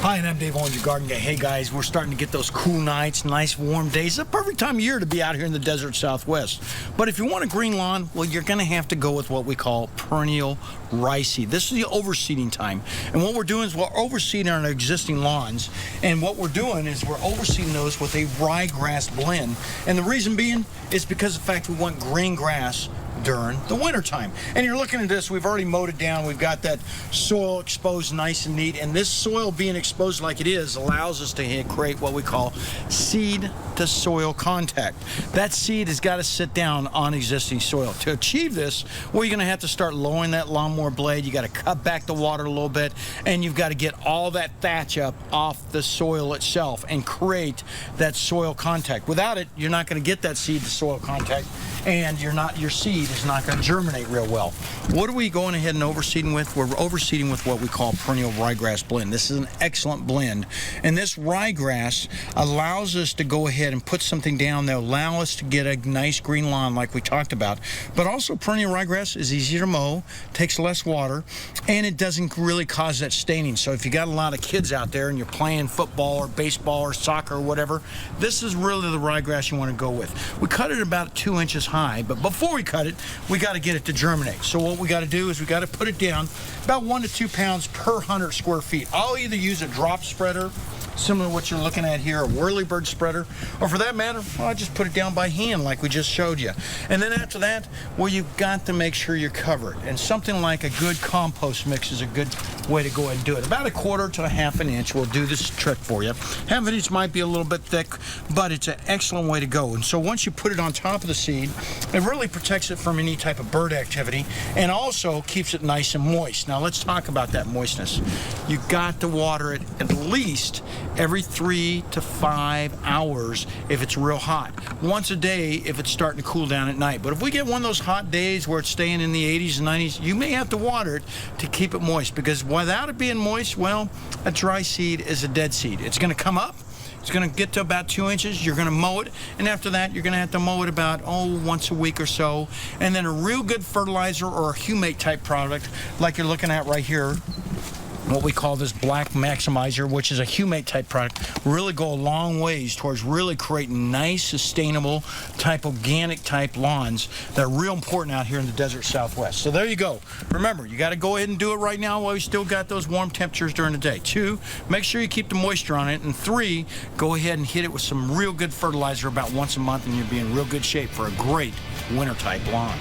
Hi, and I'm Dave Owens, your garden guy. Hey guys, we're starting to get those cool nights, nice warm days. It's a perfect time of year to be out here in the desert Southwest. But if you want a green lawn, well, you're going to have to go with what we call perennial rye seed. This is the overseeding time. And what we're doing is we're overseeding our existing lawns. And what we're doing is we're overseeding those with a ryegrass blend. And the reason being is because of the fact we want green grass during the winter time. And you're looking at this, we've already mowed it down, we've got that soil exposed nice and neat, and this soil being exposed like it is allows us to create what we call seed to soil contact. That seed has got to sit down on existing soil. To achieve this, well, you're going to have to start lowering that lawnmower blade, you got to cut back the water a little bit, and you've got to get all that thatch up off the soil itself and create that soil contact. Without it, you're not going to get that seed to soil contact, and your seed is not going to germinate real well. What are we going ahead and overseeding with? We're overseeding with what we call perennial ryegrass blend. This is an excellent blend, and this ryegrass allows us to go ahead and put something down that will allow us to get a nice green lawn like we talked about. But also perennial ryegrass is easier to mow, takes less water, and it doesn't really cause that staining. So if you got a lot of kids out there and you're playing football or baseball or soccer or whatever, this is really the ryegrass you want to go with. We cut it about 2 inches high, but before we cut it, we got to get it to germinate. So what we got to do is we got to put it down about 1 to 2 pounds per 100 square feet. I'll either use a drop spreader, similar to what you're looking at here, a whirlybird spreader, or for that matter, well, I just put it down by hand like we just showed you. And then after that, well, you've got to make sure you're covered. And something like a good compost mix is a good way to go ahead and do it. About 1/4 to 1/2 inch will do this trick for you. 1/2 inch might be a little bit thick, but it's an excellent way to go. And so once you put it on top of the seed, it really protects it from any type of bird activity and also keeps it nice and moist. Now let's talk about that moistness. You got to water it at least every 3 to 5 hours if it's real hot. Once a day if it's starting to cool down at night. But if we get one of those hot days where it's staying in the 80s and 90s, you may have to water it to keep it moist, because without it being moist, well, a dry seed is a dead seed. It's going to come up, it's going to get to about 2 inches, you're going to mow it, and after that you're going to have to mow it about, once a week or so. And then a real good fertilizer or a humate type product like you're looking at right here, what we call this black maximizer, which is a humate type product, really go a long ways towards really creating nice, sustainable type, organic type lawns that are real important out here in the desert Southwest. So there you go. Remember, you got to go ahead and do it right now while we still got those warm temperatures during the day. 2, make sure you keep the moisture on it. And 3, go ahead and hit it with some real good fertilizer about once a month, and you'll be in real good shape for a great winter type lawn.